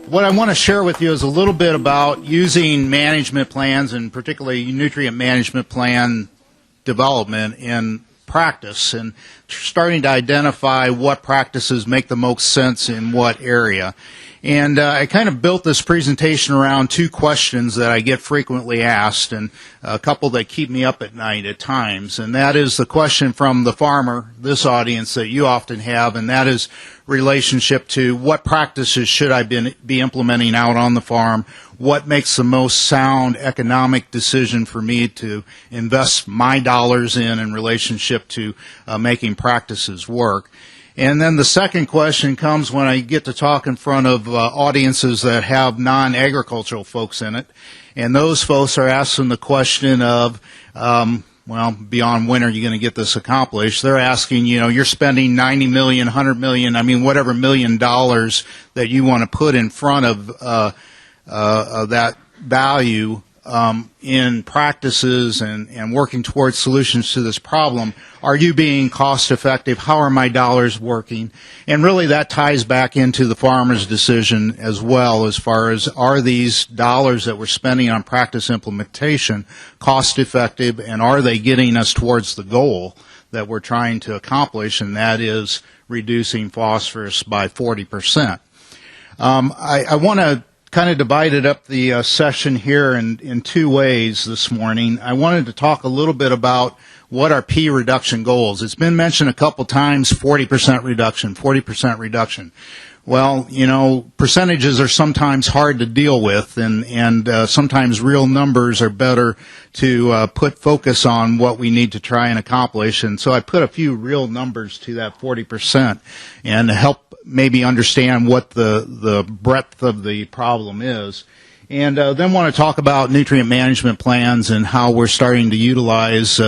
What I want to share with you is a little bit about using management plans, and particularly nutrient management plan development in practice, and starting to identify what practices make the most sense in what area. And I kind of built this presentation around two questions that I get frequently asked, and a couple that keep me up at night at times. And that is the question from the farmer, this audience that you often have, and that is relationship to what practices should I be implementing out on the farm, what makes the most sound economic decision for me to invest my dollars in relationship to making practices work. And then the second question comes when I get to talk in front of audiences that have non-agricultural folks in it. And those folks are asking the question of, well, beyond when are you going to get this accomplished? They're asking, you know, you're spending $90 million, $100 million, I mean, whatever $1 million that you want to put in front of that value in practices and working towards solutions to this problem. Are you being cost effective? How are my dollars working? And really that ties back into the farmer's decision as well, as far as are these dollars that we're spending on practice implementation cost effective, and are they getting us towards the goal that we're trying to accomplish, and that is reducing phosphorus by 40%. I want to kind of divided up the session here in two ways this morning. I wanted to talk a little bit about what are P reduction goals. It's been mentioned a couple times, 40% reduction, 40% reduction. Well, you know, percentages are sometimes hard to deal with, and sometimes real numbers are better to put focus on what we need to try and accomplish. And so I put a few real numbers to that 40% and help maybe understand what the breadth of the problem is. And then want to talk about nutrient management plans and how we're starting to utilize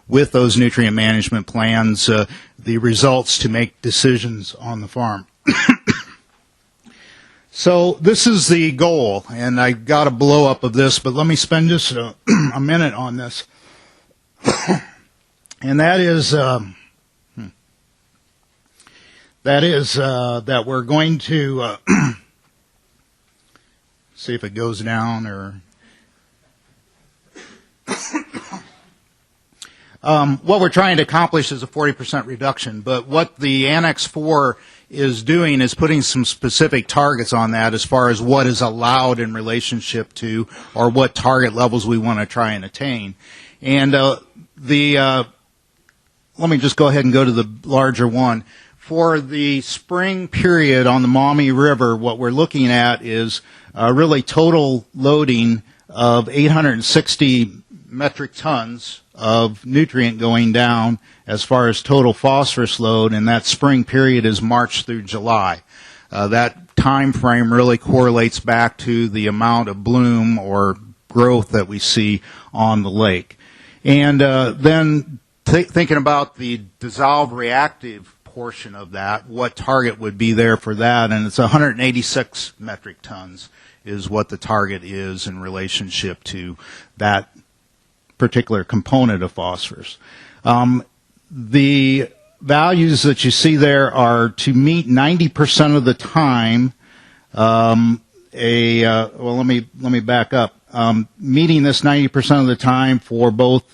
with those nutrient management plans the results to make decisions on the farm. So this is the goal, and I got a blow up of this, but let me spend just a minute on this. And that is that we're going to see if it goes down or what we're trying to accomplish is a 40% reduction, but what the Annex 4 is doing is putting some specific targets on that as far as what is allowed in relationship to, or what target levels we want to try and attain. And let me just go ahead and go to the larger one. For the spring period on the Maumee River, what we're looking at is really total loading of 860 metric tons of nutrient going down as far as total phosphorus load, and that spring period is March through July. That time frame really correlates back to the amount of bloom or growth that we see on the lake. And then thinking about the dissolved reactive portion of that, what target would be there for that, and it's 186 metric tons is what the target is in relationship to that particular component of phosphorus. The values that you see there are to meet 90% of the time. Well, let me back up. Meeting this 90% of the time for both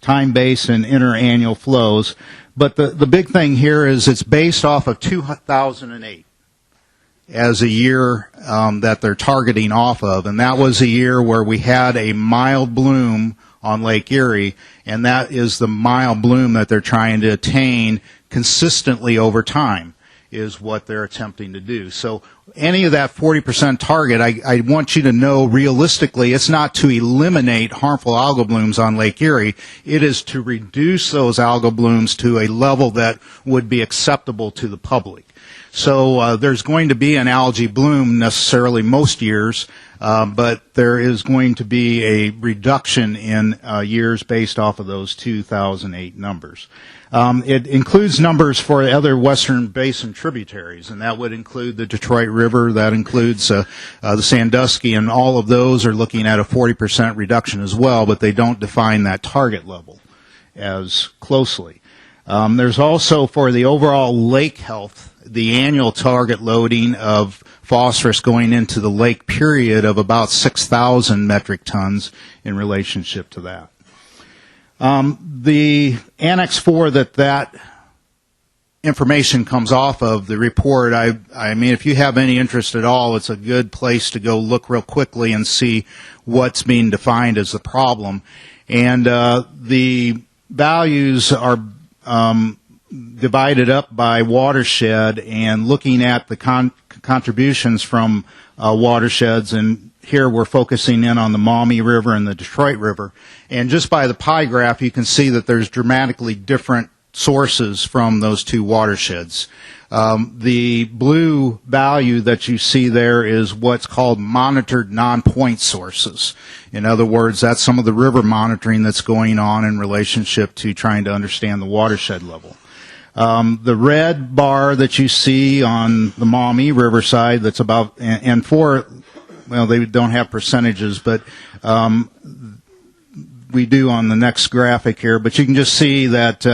time-based and interannual flows. But the big thing here is it's based off of 2008 as a year that they're targeting off of, and that was a year where we had a mild bloom on Lake Erie, and that is the mild bloom that they're trying to attain consistently over time is what they're attempting to do. So any of that 40% target, I want you to know realistically it's not to eliminate harmful algal blooms on Lake Erie. It is to reduce those algal blooms to a level that would be acceptable to the public. So there's going to be an algae bloom necessarily most years, but there is going to be a reduction in years based off of those 2008 numbers. It includes numbers for other Western Basin tributaries, and that would include the Detroit River, that includes the Sandusky, and all of those are looking at a 40% reduction as well, but they don't define that target level as closely. There's also, for the overall lake health, the annual target loading of phosphorus going into the lake period of about 6,000 metric tons in relationship to that. The Annex 4 that information comes off of the report, I mean, if you have any interest at all, it's a good place to go look real quickly and see what's being defined as the problem. And the values are divided up by watershed, and looking at the contributions from watersheds, and here we're focusing in on the Maumee River and the Detroit River. And just by the pie graph, you can see that there's dramatically different sources from those two watersheds. The blue value that you see there is what's called monitored non-point sources. In other words, that's some of the river monitoring that's going on in relationship to trying to understand the watershed level. The red bar that you see on the Maumee River side, that's about, and for, well, they don't have percentages, but we do on the next graphic here, but you can just see that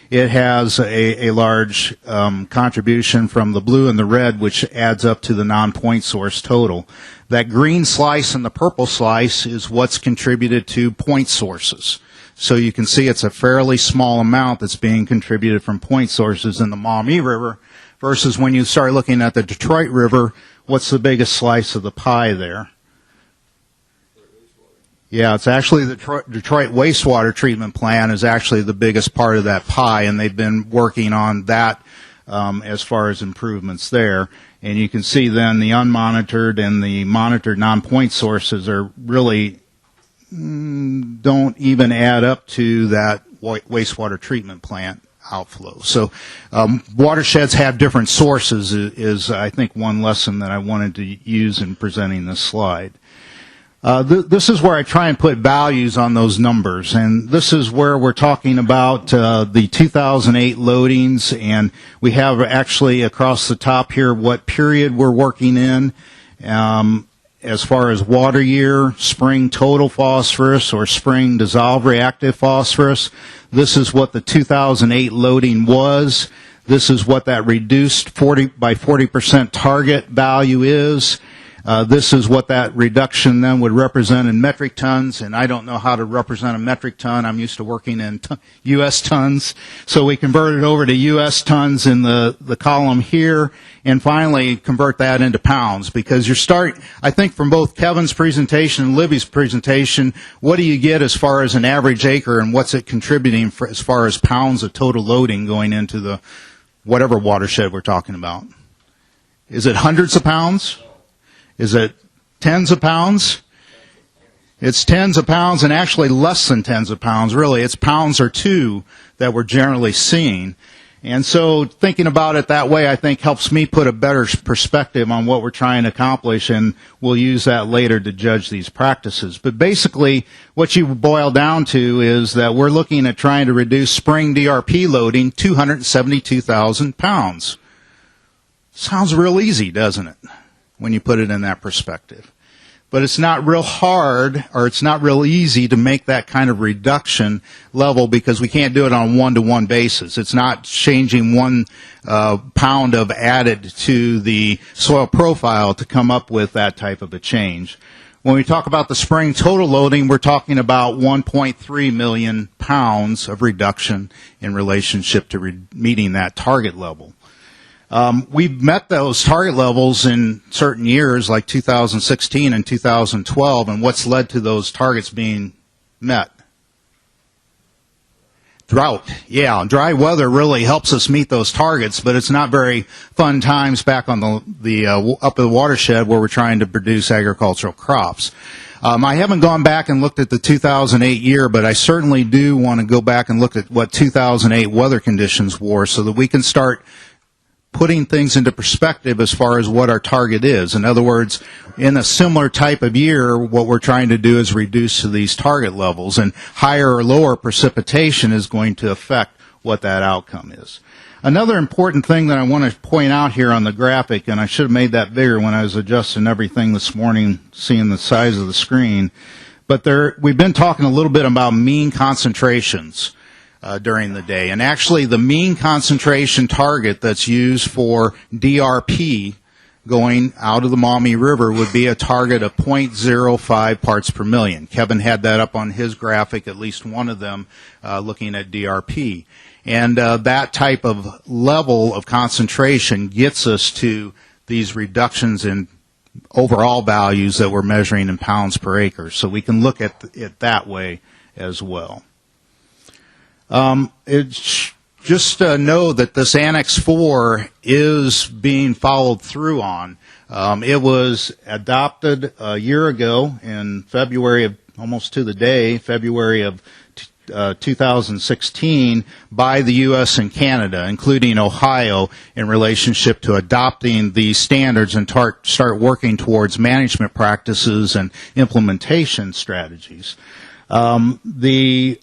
it has a large contribution from the blue and the red, which adds up to the non-point source total. That green slice and the purple slice is what's contributed to point sources. So you can see it's a fairly small amount that's being contributed from point sources in the Maumee River, versus when you start looking at the Detroit River, what's the biggest slice of the pie there? Yeah, it's actually the Detroit wastewater treatment plant is actually the biggest part of that pie, and they've been working on that as far as improvements there. And you can see then the unmonitored and the monitored non-point sources are really don't even add up to that wastewater treatment plant outflow. So watersheds have different sources is I think one lesson that I wanted to use in presenting this slide. This is where I try and put values on those numbers, and this is where we're talking about the 2008 loadings, and we have actually across the top here what period we're working in as far as water year, spring total phosphorus, or spring dissolved reactive phosphorus. This is what the 2008 loading was. This is what that reduced 40% target value is. This is what that reduction then would represent in metric tons, and I don't know how to represent a metric ton. I'm used to working in U.S. tons. So we convert it over to U.S. tons in the column here, and finally convert that into pounds, because I think from both Kevin's presentation and Libby's presentation, what do you get as far as an average acre, and what's it contributing as far as pounds of total loading going into the whatever watershed we're talking about? Is it hundreds of pounds? Is it tens of pounds? It's tens of pounds, and actually less than tens of pounds, really. It's pounds or two that we're generally seeing. And so thinking about it that way, I think, helps me put a better perspective on what we're trying to accomplish, and we'll use that later to judge these practices. But basically, what you boil down to is that we're looking at trying to reduce spring DRP loading 272,000 pounds. Sounds real easy, doesn't it, when you put it in that perspective? But it's not real hard, or it's not real easy to make that kind of reduction level, because we can't do it on a one-to-one basis. It's not changing 1 pound of added to the soil profile to come up with that type of a change. When we talk about the spring total loading, we're talking about 1.3 million pounds of reduction in relationship to meeting that target level. We've met those target levels in certain years, like 2016 and 2012, and what's led to those targets being met? Drought. Yeah, dry weather really helps us meet those targets, but it's not very fun times back on the up the watershed where we're trying to produce agricultural crops. I haven't gone back and looked at the 2008 year, but I certainly do want to go back and look at what 2008 weather conditions were, so that we can start putting things into perspective as far as what our target is. In other words, in a similar type of year, what we're trying to do is reduce to these target levels, and higher or lower precipitation is going to affect what that outcome is. Another important thing that I want to point out here on the graphic, and I should have made that bigger when I was adjusting everything this morning, seeing the size of the screen, but we've been talking a little bit about mean concentrations. during the day. And actually, the mean concentration target that's used for DRP going out of the Maumee River would be a target of 0.05 parts per million. Kevin had that up on his graphic, at least one of them, looking at DRP. And that type of level of concentration gets us to these reductions in overall values that we're measuring in pounds per acre. So we can look at it that way as well. Just know that this Annex 4 is being followed through on. It was adopted a year ago in February of, almost to the day, February of 2016 by the U.S. and Canada, including Ohio, in relationship to adopting these standards and start working towards management practices and implementation strategies. The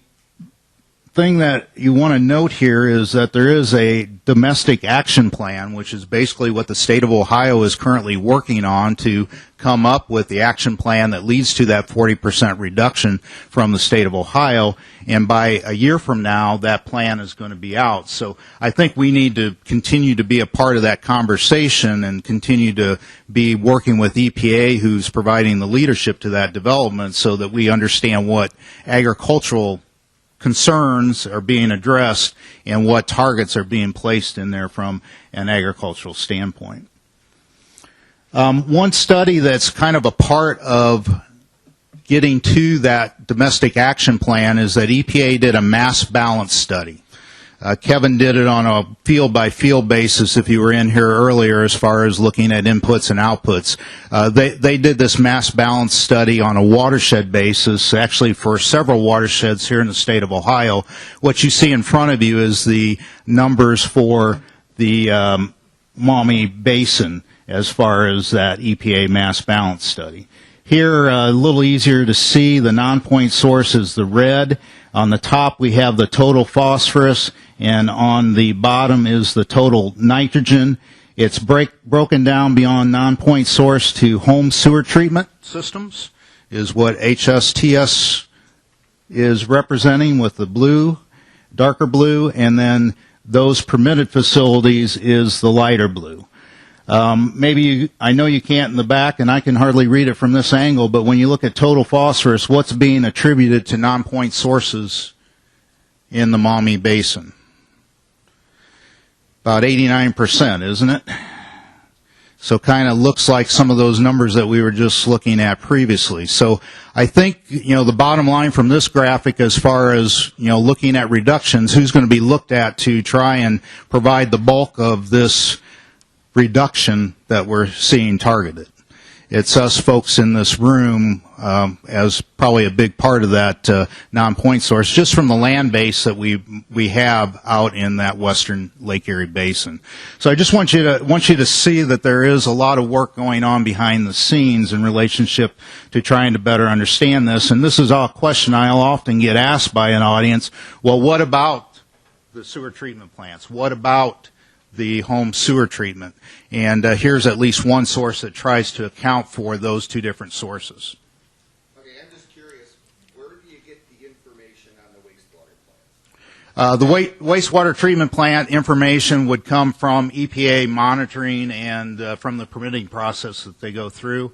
thing that you want to note here is that there is a domestic action plan, which is basically what the state of Ohio is currently working on to come up with the action plan that leads to that 40% reduction from the state of Ohio. And by a year from now, that plan is going to be out. So I think we need to continue to be a part of that conversation and continue to be working with EPA, who's providing the leadership to that development, so that we understand what agricultural concerns are being addressed and what targets are being placed in there from an agricultural standpoint. One study that's kind of a part of getting to that domestic action plan is that EPA did a mass balance study. Kevin did it on a field-by-field basis if you were in here earlier as far as looking at inputs and outputs. They did this mass balance study on a watershed basis, actually for several watersheds here in the state of Ohio. What you see in front of you is the numbers for the Maumee Basin as far as that EPA mass balance study. Here, a little easier to see, the non-point source is the red. On the top, we have the total phosphorus, and on the bottom is the total nitrogen. It's broken down beyond non-point source to home sewer treatment systems, is what HSTS is representing with the blue, darker blue, and then those permitted facilities is the lighter blue. I know you can't in the back, and I can hardly read it from this angle, but when you look at total phosphorus, what's being attributed to non-point sources in the Maumee Basin? About 89%, isn't it? So kind of looks like some of those numbers that we were just looking at previously. So I think, the bottom line from this graphic as far as, looking at reductions, who's going to be looked at to try and provide the bulk of this reduction that we're seeing targeted. It's us folks in this room as probably a big part of that non-point source, just from the land base that we have out in that western Lake Erie Basin. So I just want you to see that there is a lot of work going on behind the scenes in relationship to trying to better understand this. And this is a question I'll often get asked by an audience. Well, what about the sewer treatment plants? What about the home sewer treatment? And here's at least one source that tries to account for those two different sources. Okay, I'm just curious, where do you get the information on the wastewater plants? The wastewater treatment plant information would come from EPA monitoring and from the permitting process that they go through.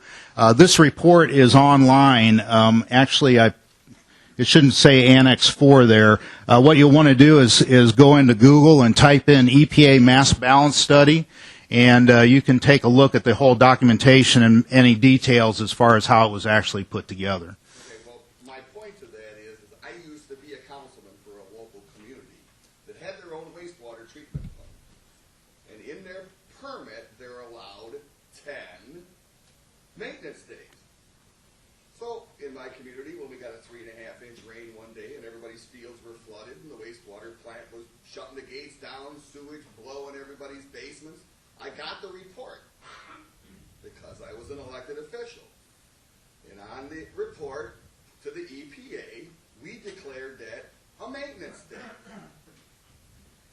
This report is online. Actually, it shouldn't say Annex 4 there. What you'll want to do is go into Google and type in EPA mass balance study, and you can take a look at the whole documentation and any details as far as how it was actually put together. Okay, well, my point to that is I used to be a councilman for a local community that had their own wastewater treatment plant. And in their permit, they're allowed 10 maintenance days. So in my community, when we got a 3.5-inch rain one day and everybody's fields were flooded and the wastewater plant was shutting the gates down, sewage blowing everybody's basements, I got the report because I was an elected official. And on the report to the EPA, we declared that a maintenance day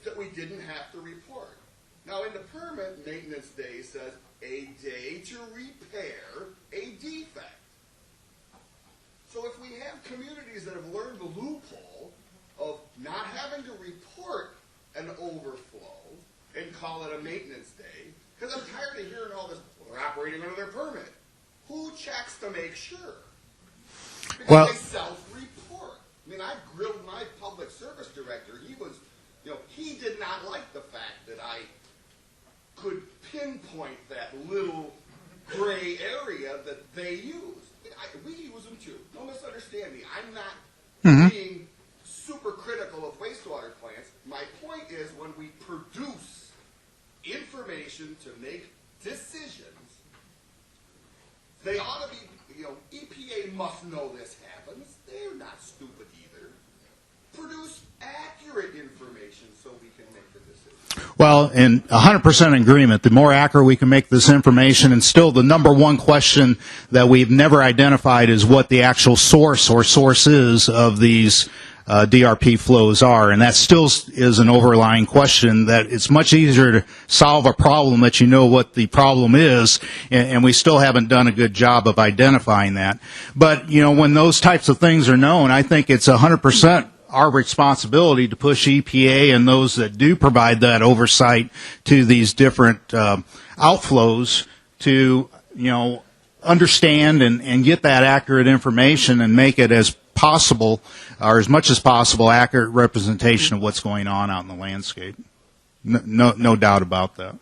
that we didn't have to report. Now in the permit, maintenance day says a day to repair a defect. So if we have communities that have learned the loophole of not having to report an overflow and call it a maintenance day, because I'm tired of hearing all this, well, they're operating under their permit. Who checks to make sure? Because Well- they self-report. I mean, I grilled my public service director. He did not like the fact that I could pinpoint that little gray area that they use. We use them too. Don't misunderstand me. I'm not being super critical of wastewater plants. My point is, when we produce information to make decisions, they ought to be, EPA must know this happens. They're not stupid either. Produce accurate information so we can make the decision. Well, in 100% agreement, the more accurate we can make this information, and still the number one question that we've never identified is what the actual source or sources of these DRP flows are, and that still is an overlying question. That it's much easier to solve a problem that you know what the problem is, and we still haven't done a good job of identifying that. But, when those types of things are known, I think it's 100% our responsibility to push EPA and those that do provide that oversight to these different outflows to, understand and get that accurate information and make it as possible, or as much as possible, accurate representation of what's going on out in the landscape. No doubt about that.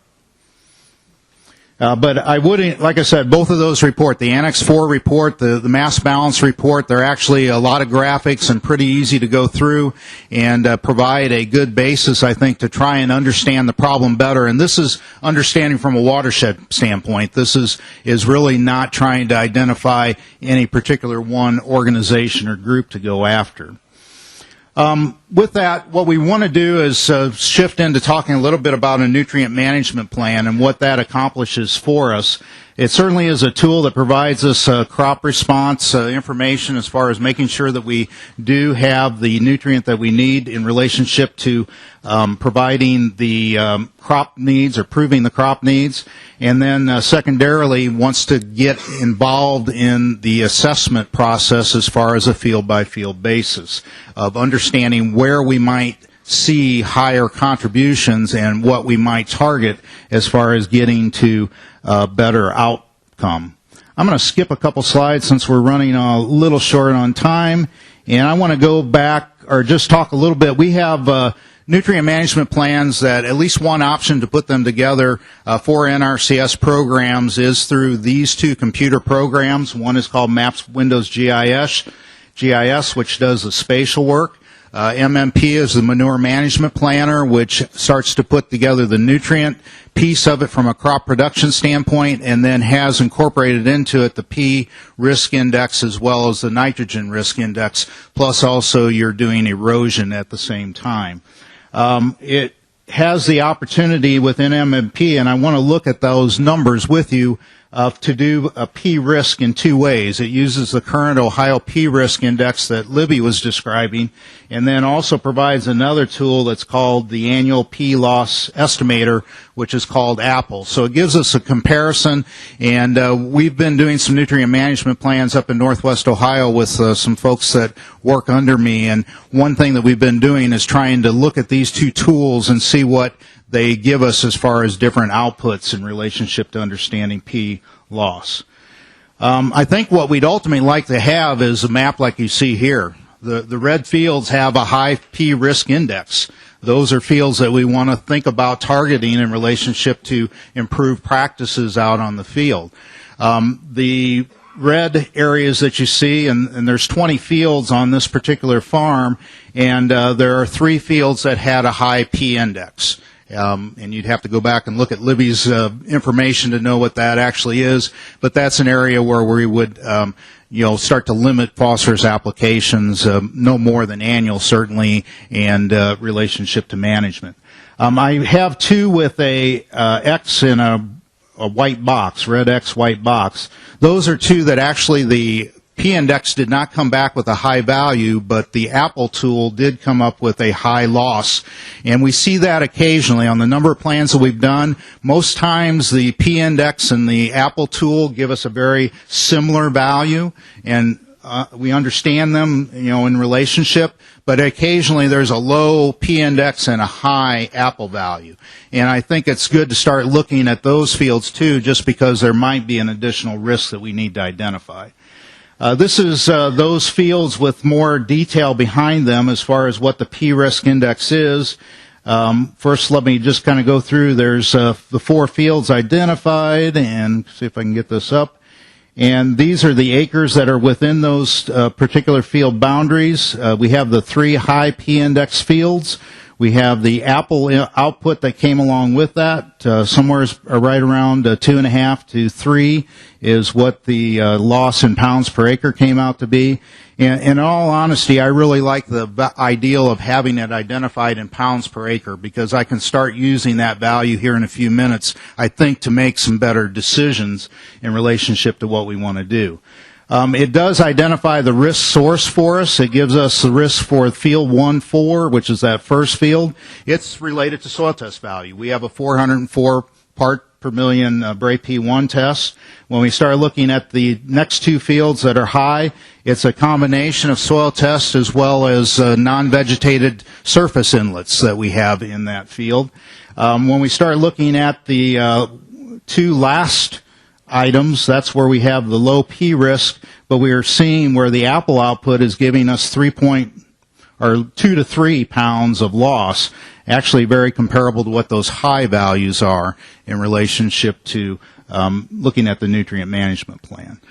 But I wouldn't, like I said, both of those report, the Annex 4 report, the mass balance report, they're actually a lot of graphics and pretty easy to go through and provide a good basis, I think, to try and understand the problem better. And this is understanding from a watershed standpoint. This is really not trying to identify any particular one organization or group to go after. With that, what we want to do is shift into talking a little bit about a nutrient management plan and what that accomplishes for us. It certainly is a tool that provides us crop response information as far as making sure that we do have the nutrient that we need in relationship to providing the crop needs or proving the crop needs. And then secondarily wants to get involved in the assessment process as far as a field-by-field basis of understanding where we might see higher contributions and what we might target as far as getting to a better outcome. I'm going to skip a couple slides since we're running a little short on time, and I want to go back or just talk a little bit. We have nutrient management plans that at least one option to put them together for NRCS programs is through these two computer programs. One is called Maps Windows GIS, which does the spatial work. MMP is the manure management planner, which starts to put together the nutrient piece of it from a crop production standpoint, and then has incorporated into it the P risk index as well as the nitrogen risk index, plus also you're doing erosion at the same time. It has the opportunity within MMP, and I want to look at those numbers with you, to do a P risk in two ways. It uses the current Ohio P risk index that Libby was describing, and then also provides another tool that's called the annual P loss estimator, which is called Apple. So it gives us a comparison, and we've been doing some nutrient management plans up in Northwest Ohio with some folks that work under me, and one thing that we've been doing is trying to look at these two tools and see what they give us as far as different outputs in relationship to understanding P loss. I think what we'd ultimately like to have is a map like you see here. The red fields have a high P risk index. Those are fields that we want to think about targeting in relationship to improved practices out on the field. The red areas that you see, and there's 20 fields on this particular farm, and there are 3 fields that had a high P index. And you'd have to go back and look at Libby's information to know what that actually is, but that's an area where we would start to limit phosphorus applications, no more than annual certainly, and relationship to management. I have 2 with a X in a white box, red X white box. Those are 2 that actually the P index did not come back with a high value, but the Apple tool did come up with a high loss. And we see that occasionally on the number of plans that we've done. Most times the P index and the Apple tool give us a very similar value, and we understand them, in relationship, but occasionally there's a low P index and a high apple value. And I think it's good to start looking at those fields too, just because there might be an additional risk that we need to identify. This is those fields with more detail behind them as far as what the P-risk index is. First, let me just kind of go through. There's the 4 fields identified, and see if I can get this up. And these are the acres that are within those particular field boundaries. We have the 3 high P-index fields. We have the apple output that came along with that. Somewhere right around 2.5 to 3 is what the loss in pounds per acre came out to be. And in all honesty, I really like the ideal of having it identified in pounds per acre, because I can start using that value here in a few minutes, I think, to make some better decisions in relationship to what we want to do. It does identify the risk source for us. It gives us the risk for field 1-4, which is that first field. It's related to soil test value. We have a 404 part per million Bray P1 test. When we start looking at the next 2 fields that are high, it's a combination of soil tests as well as non-vegetated surface inlets that we have in that field. When we start looking at the 2 last items, that's where we have the low P risk, but we are seeing where the apple output is giving us 2 to 3 pounds of loss, actually very comparable to what those high values are in relationship to looking at the nutrient management plan.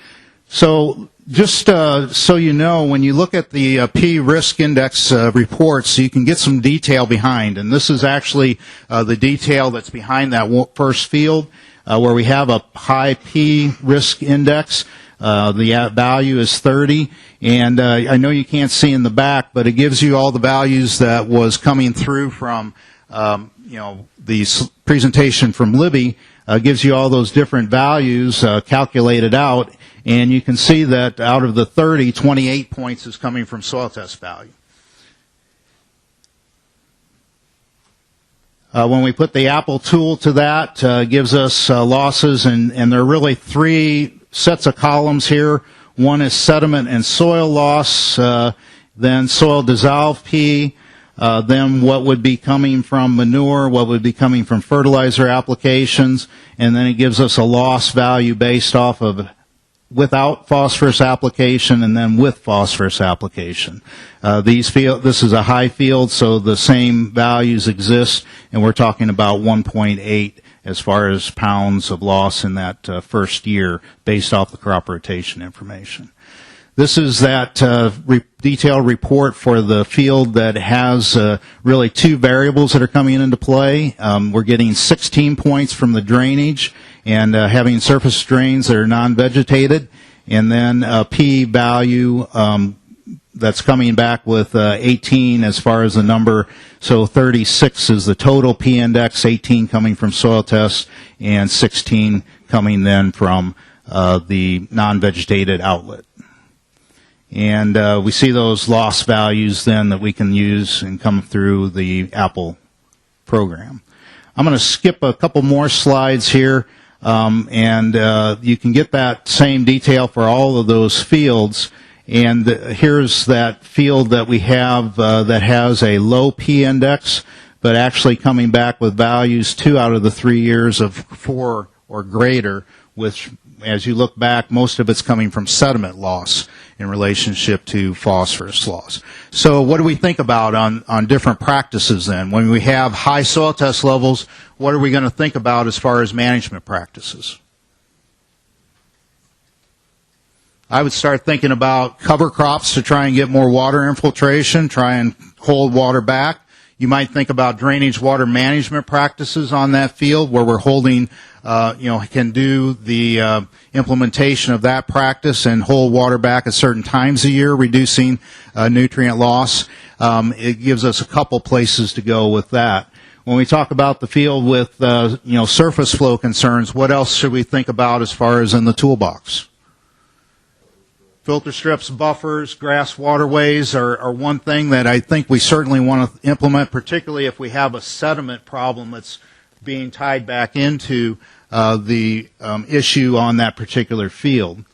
So just so you know, when you look at the P risk index reports, you can get some detail behind, and this is actually the detail that's behind that first field. Where we have a high P risk index. The value is 30, and I know you can't see in the back, but it gives you all the values that was coming through from, the presentation from Libby. Gives you all those different values calculated out, and you can see that out of the 30, 28 points is coming from soil test value. When we put the apple tool to that, gives us losses, and there are really 3 sets of columns here. One is sediment and soil loss, then soil dissolved P, then what would be coming from manure, what would be coming from fertilizer applications, and then it gives us a loss value based off of without phosphorus application and then with phosphorus application. This is a high field, so the same values exist, and we're talking about 1.8 as far as pounds of loss in that first year based off the crop rotation information. This is that detailed report for the field that has really 2 variables that are coming into play. We're getting 16 points from the drainage and having surface drains that are non-vegetated, and then a P value that's coming back with 18 as far as the number. So 36 is the total P index, 18 coming from soil tests, and 16 coming then from the non-vegetated outlet. And we see those loss values then that we can use and come through the Apple program. I'm going to skip a couple more slides here, and you can get that same detail for all of those fields. And here's that field that we have that has a low P index, but actually coming back with values 2 out of the 3 years of 4 or greater, which, as you look back, most of it's coming from sediment loss in relationship to phosphorus loss. So what do we think about on different practices then? When we have high soil test levels, what are we going to think about as far as management practices? I would start thinking about cover crops to try and get more water infiltration, try and hold water back. You might think about drainage water management practices on that field where we're holding, can do the implementation of that practice and hold water back at certain times a year, reducing nutrient loss. It gives us a couple places to go with that. When we talk about the field with, surface flow concerns, what else should we think about as far as in the toolbox? Filter strips, buffers, grass waterways are one thing that I think we certainly want to implement, particularly if we have a sediment problem that's being tied back into the issue on that particular field.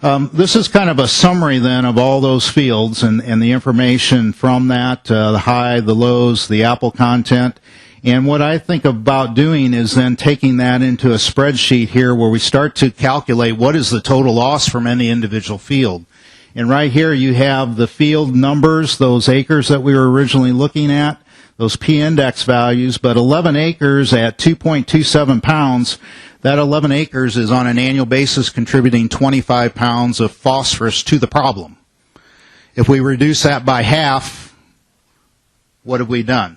This is kind of a summary then of all those fields and the information from that, the high, the lows, the apple content. And what I think about doing is then taking that into a spreadsheet here where we start to calculate what is the total loss from any individual field. And right here you have the field numbers, those acres that we were originally looking at, those P-index values, but 11 acres at 2.27 pounds, that 11 acres is on an annual basis contributing 25 pounds of phosphorus to the problem. If we reduce that by half, what have we done?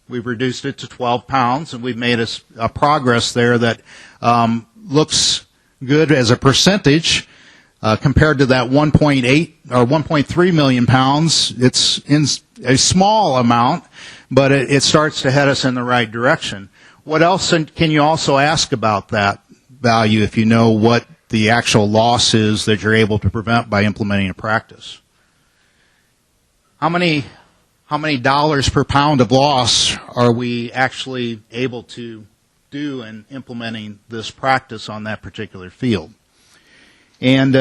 We've reduced it to 12 pounds, and we've made a progress there that looks good as a percentage compared to that 1.8 or 1.3 million pounds. It's in a small amount, but it starts to head us in the right direction. What else can you also ask about that value if you know what the actual loss is that you're able to prevent by implementing a practice? How many dollars per pound of loss are we actually able to do in implementing this practice on that particular field? And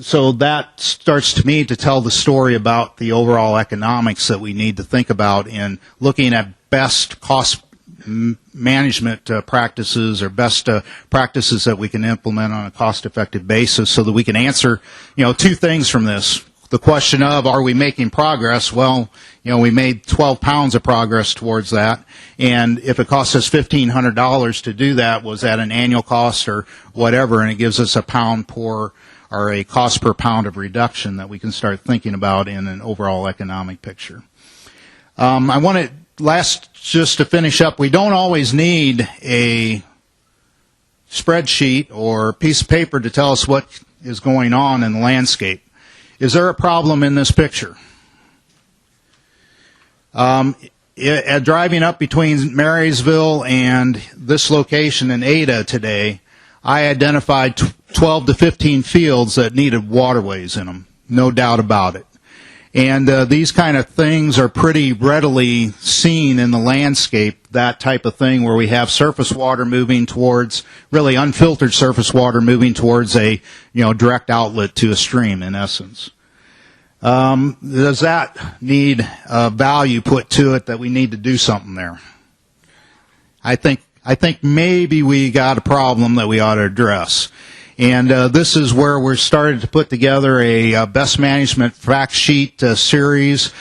so that starts to me to tell the story about the overall economics that we need to think about in looking at best cost management practices or best practices that we can implement on a cost-effective basis so that we can answer, two things from this. The question of, are we making progress? Well, we made 12 pounds of progress towards that. And if it costs us $1,500 to do that, was that an annual cost or whatever, and it gives us a pound per, or a cost per pound of reduction that we can start thinking about in an overall economic picture. I want to, just to finish up, we don't always need a spreadsheet or piece of paper to tell us what is going on in the landscape. Is there a problem in this picture? Driving up between Marysville and this location in Ada today, I identified 12 to 15 fields that needed waterways in them, no doubt about it. And these kind of things are pretty readily seen in the landscape, that type of thing where we have surface water moving towards, really unfiltered surface water moving towards a direct outlet to a stream in essence. Does that need value put to it that we need to do something there? I think maybe we got a problem that we ought to address. And this is where we're starting to put together a best management fact sheet series,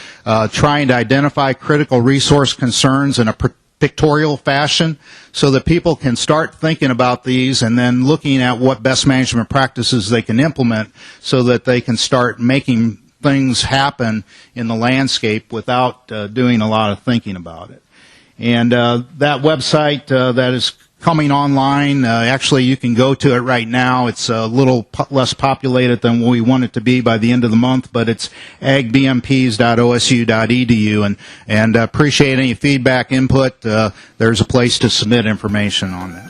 trying to identify critical resource concerns in a pictorial fashion so that people can start thinking about these and then looking at what best management practices they can implement so that they can start making things happen in the landscape without doing a lot of thinking about it. And that website that is coming online, actually you can go to it right now. It's a little less populated than we want it to be by the end of the month, but it's agbmps.osu.edu, and appreciate any feedback, input. There's a place to submit information on that.